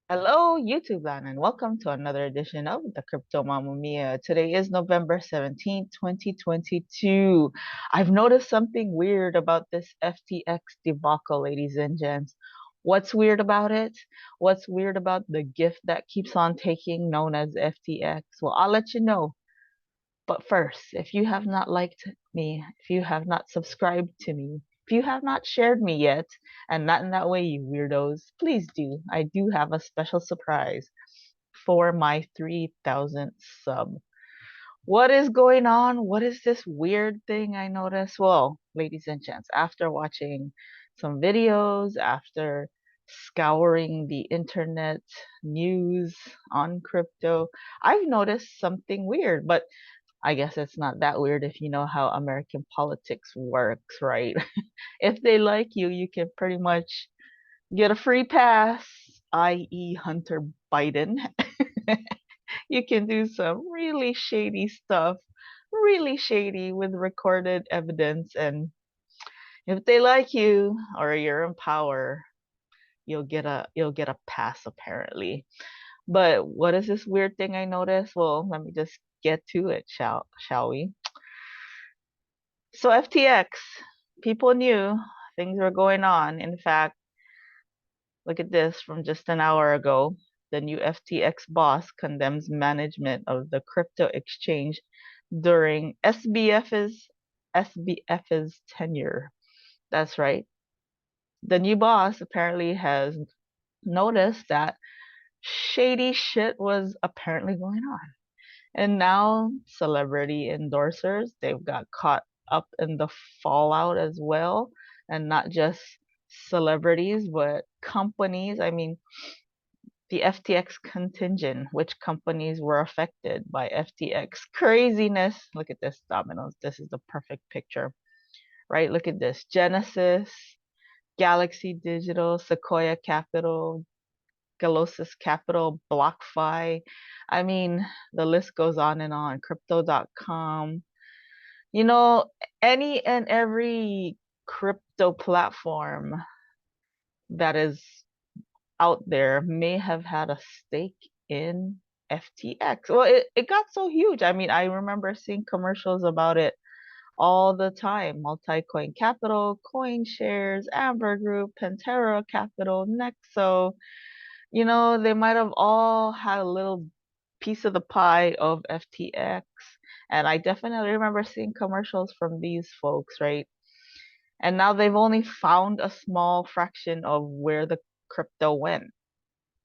Hello, YouTube land, and welcome to another edition of the Crypto Mamma Mia. Today is November 17th, 2022. I've noticed something weird about this FTX debacle, ladies and gents. What's weird about it? What's weird about the gift that keeps on taking, known as FTX? Well, I'll let you know. But first, if you have not liked me, if you have not subscribed to me, if you have not shared me yet, and not in that way, you weirdos, please do. I do have a special surprise for my 3,000th sub. What is going on? What is this weird thing I noticed? Well, ladies and gents, after watching some videos, after scouring the internet news on crypto, I've noticed something weird, but I guess it's not that weird if you know how American politics works, right? If they like you, you can pretty much get a free pass, i.e., Hunter Biden. You can do some really shady stuff, really shady with recorded evidence. And if they like you or you're in power, you'll get a pass apparently. But what is this weird thing I noticed? Well, let me just get to it, shall we? So FTX, people knew things were going on. In fact, look at this from just an hour ago. The new FTX boss condemns management of the crypto exchange during SBF's tenure. That's right. The new boss apparently has noticed that shady shit was apparently going on. And now celebrity endorsers, they've got caught up in the fallout as well. And not just celebrities, but companies. I mean, the FTX contingent, which companies were affected by FTX craziness. Look at this, dominoes. This is the perfect picture, right? Look at this. Genesis, Galaxy Digital, Sequoia Capital, Galosis Capital, BlockFi. I mean, the list goes on and on. Crypto.com. You know, any and every crypto platform that is out there may have had a stake in FTX. Well, it got so huge. I mean, I remember seeing commercials about it all the time. Multi-Coin Capital, CoinShares, Amber Group, Pantera Capital, Nexo. You know, they might have all had a little piece of the pie of FTX. And I definitely remember seeing commercials from these folks, right? And now they've only found a small fraction of where the crypto went.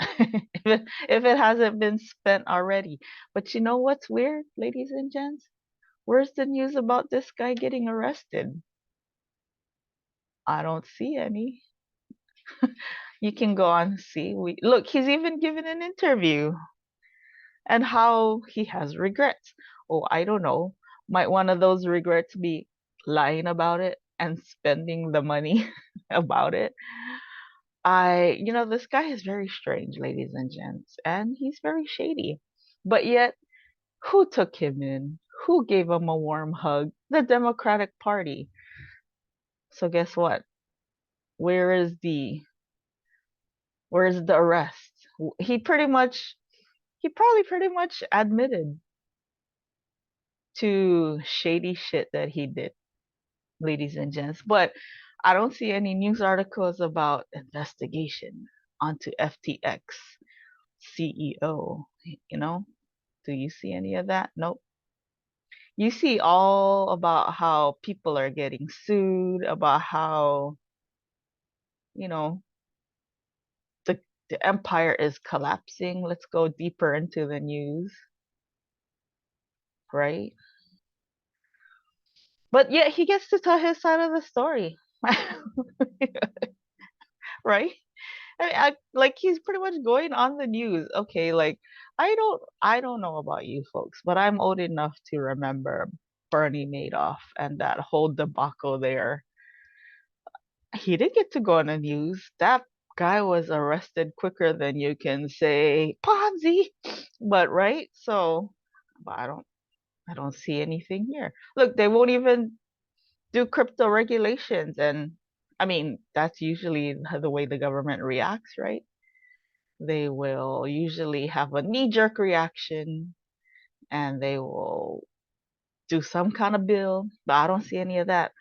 If it hasn't been spent already. But you know what's weird, ladies and gents? Where's the news about this guy getting arrested? I don't see any. You can go on and see. We look, he's even given an interview and how he has regrets. Oh, I don't know. Might one of those regrets be lying about it and spending the money about it? This guy is very strange, ladies and gents, and he's very shady. But yet, who took him in? Who gave him a warm hug? The Democratic Party. So guess what? Where is the where is the arrest? He probably pretty much admitted to shady shit that he did, ladies and gents. But I don't see any news articles about investigation onto FTX CEO, you know? Do you see any of that? Nope. You see all about how people are getting sued, about how, you know, the the empire is collapsing. Let's go deeper into the news, right? But yet he gets to tell his side of the story, right? Like he's pretty much going on the news. Okay, like I don't know about you folks, but I'm old enough to remember Bernie Madoff and that whole debacle there. He didn't get to go on the news. That guy was arrested quicker than you can say Ponzi. But right? So but I don't see anything here. Look, they won't even do crypto regulations, and I mean that's usually the way the government reacts, right? They will usually have a knee-jerk reaction and they will do some kind of bill, but I don't see any of that.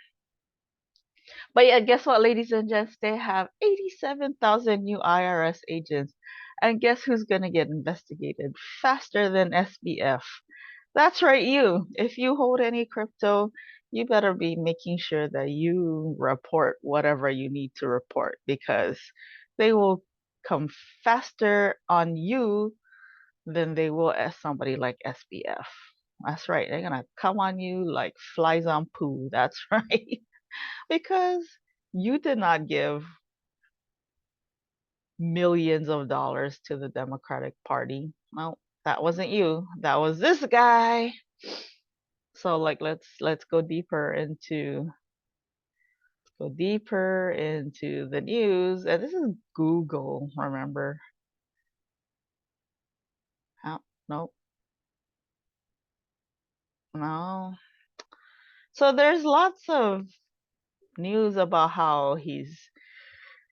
But yeah, guess what, ladies and gents? They have 87,000 new IRS agents. And guess who's going to get investigated faster than SBF? That's right, you. If you hold any crypto, you better be making sure that you report whatever you need to report because they will come faster on you than they will as somebody like SBF. That's right. They're going to come on you like flies on poo. That's right. Because you did not give millions of dollars to the Democratic Party. No, that wasn't you. That was this guy. So like let's go deeper into the news. And this is Google, remember? Oh, no, no. So there's lots of news about how he's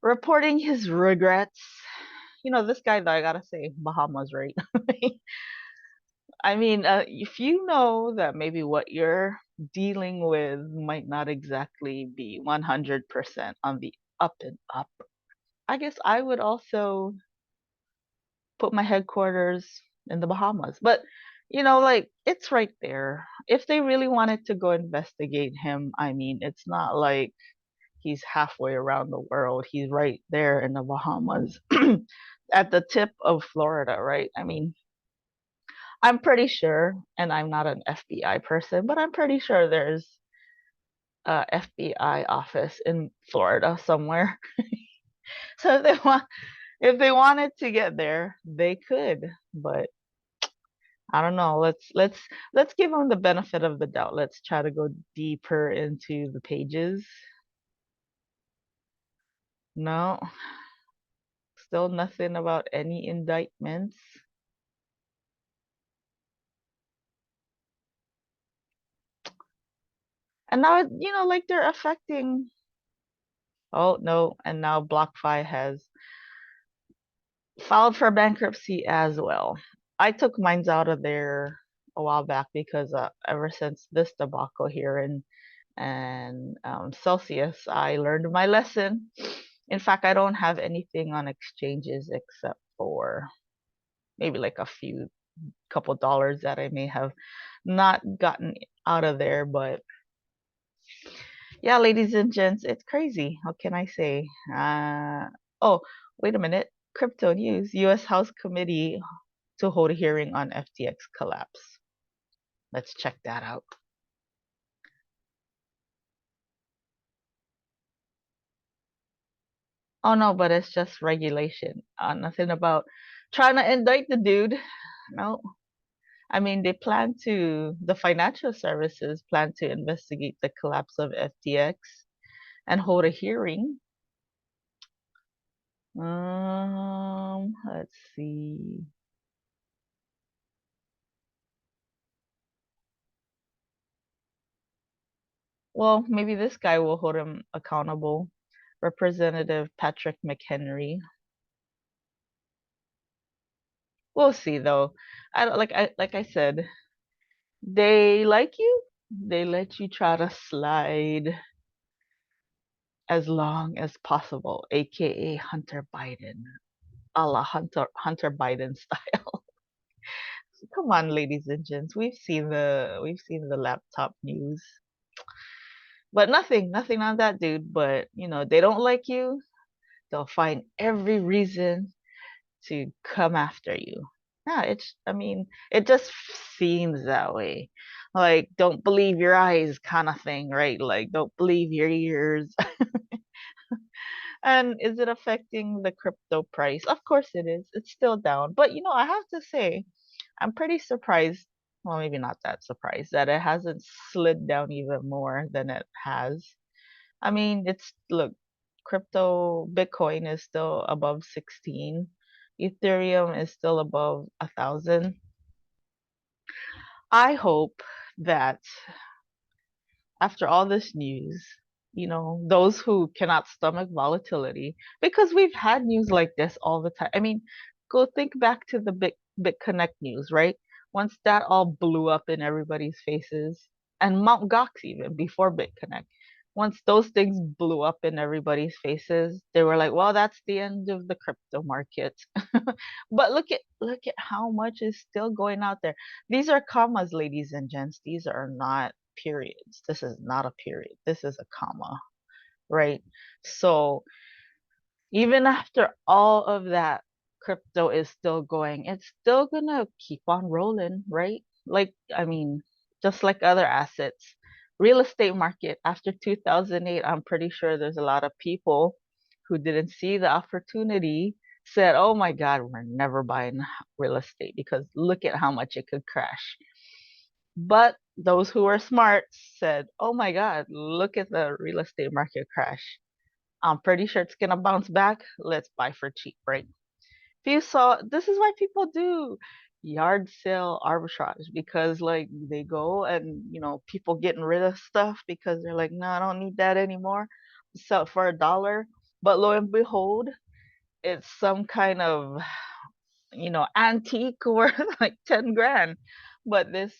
reporting his regrets. You know, this guy, though, I gotta say, Bahamas, right? I mean, if you know that maybe what you're dealing with might not exactly be 100% on the up and up, I guess I would also put my headquarters in the Bahamas. But, you know, like, it's right there. If they really wanted to go investigate him, I mean, it's not like he's halfway around the world. He's right there in the Bahamas at the tip of Florida, right? I mean, I'm pretty sure, and I'm not an FBI person, but I'm pretty sure there's a FBI office in Florida somewhere. So if they wanted to get there, they could. But I don't know. Let's give them the benefit of the doubt. Let's try to go deeper into the pages. No, still nothing about any indictments. And now, you know, like they're affecting. Oh no, and now BlockFi has filed for bankruptcy as well. I took mines out of there a while back because ever since this debacle here and Celsius, I learned my lesson. In fact, I don't have anything on exchanges except for maybe like a few couple dollars that I may have not gotten out of there. But yeah, ladies and gents, it's crazy. What can I say? Oh, wait a minute. Crypto news. U.S. House Committee to hold a hearing on FTX collapse. Let's check that out. Oh no, but it's just regulation. Nothing about trying to indict the dude. No. I mean, the financial services plan to investigate the collapse of FTX and hold a hearing. Let's see. Well, maybe this guy will hold him accountable. Representative Patrick McHenry. We'll see though. I said, they like you. They let you try to slide as long as possible, aka Hunter Biden, a la Hunter Biden style. Come on, ladies and gents. We've seen the laptop news. But nothing on that dude. But you know, they don't like you, they'll find every reason to come after you. Yeah, I mean, it just seems that way. Like, don't believe your eyes kind of thing, right? Like, don't believe your ears. And is it affecting the crypto price? Of course it is. It's still down. But you know, I have to say, I'm pretty surprised. Well, maybe not that surprised that it hasn't slid down even more than it has. I mean, look, Bitcoin is still above 16. Ethereum is still above 1,000. I hope that after all this news, you know, those who cannot stomach volatility, because we've had news like this all the time. I mean, go think back to the BitConnect news, right? Once that all blew up in everybody's faces, and Mount Gox even before BitConnect, once those things blew up in everybody's faces, they were like, "Well, that's the end of the crypto market." But look at how much is still going out there. These are commas, ladies and gents. These are not periods. This is not a period. This is a comma, right? So even after all of that, crypto is still going. It's still gonna keep on rolling, right? Like, I mean, just like other assets. Real estate market after 2008, I'm pretty sure there's a lot of people who didn't see the opportunity, said, "Oh my God, we're never buying real estate because look at how much it could crash." But those who were smart said, "Oh my God, look at the real estate market crash. I'm pretty sure it's gonna bounce back. Let's buy for cheap, right?" If you saw, this is why people do yard sale arbitrage because like they go and people getting rid of stuff because they're like, no, I don't need that anymore. Sell it for $1, but lo and behold, it's some kind of antique worth like 10 grand. But this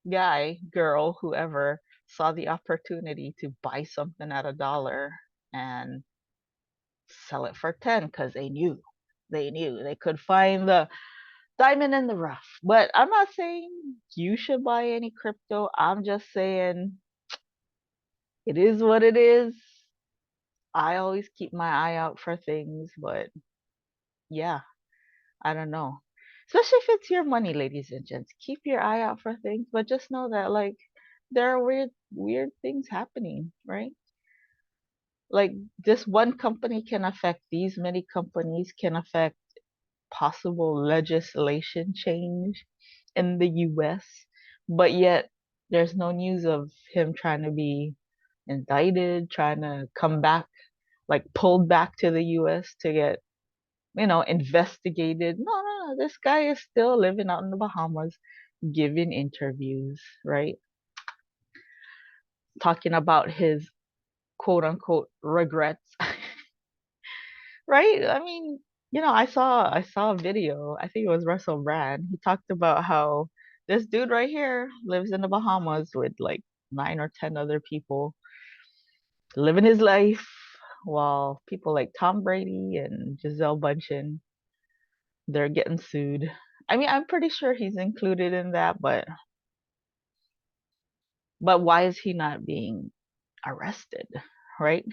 guy, girl, whoever saw the opportunity to buy something at $1 and sell it for 10 because they knew they could find the diamond in the rough. But I'm not saying you should buy any crypto. I'm just saying it is what it is. I always keep my eye out for things, but yeah, I don't know. Especially if it's your money, ladies and gents. Keep your eye out for things, but just know that like there are weird things happening, right? Like this one company can affect these many companies, can affect possible legislation change in the US, but yet there's no news of him trying to be indicted, trying to come back, like pulled back to the US to get, investigated. No, no, no. This guy is still living out in the Bahamas, giving interviews, right? Talking about his quote unquote regrets. Right? I mean, I saw a video. I think it was Russell Brand. He talked about how this dude right here lives in the Bahamas with like 9 or 10 other people, living his life while people like Tom Brady and Giselle Bundchen, they're getting sued. I mean, I'm pretty sure he's included in that, but why is he not being arrested, right?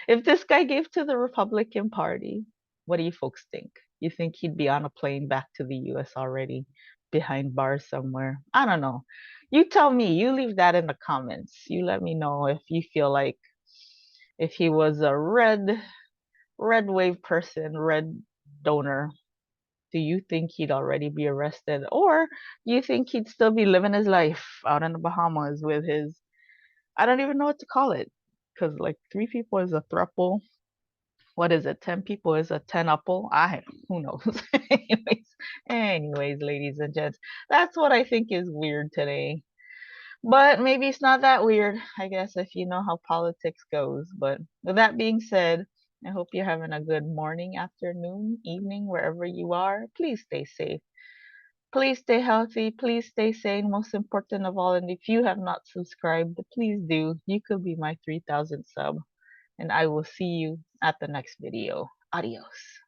If this guy gave to the Republican Party, what do you folks think? You think he'd be on a plane back to the US already, behind bars somewhere? I don't know. You tell me. You leave that in the comments. You let me know if you feel like if he was a red wave person, red donor, do you think he'd already be arrested? Or do you think he'd still be living his life out in the Bahamas with his, I don't even know what to call it. Because like 3 people is a thruple, what is it? 10 people is a 10 apple. Who knows? anyways, ladies and gents, that's what I think is weird today. But maybe it's not that weird, I guess, if you know how politics goes. But with that being said, I hope you're having a good morning, afternoon, evening, wherever you are. Please stay safe. Please stay healthy. Please stay sane. Most important of all, and if you have not subscribed, please do. You could be my 3,000th sub, and I will see you at the next video. Adios.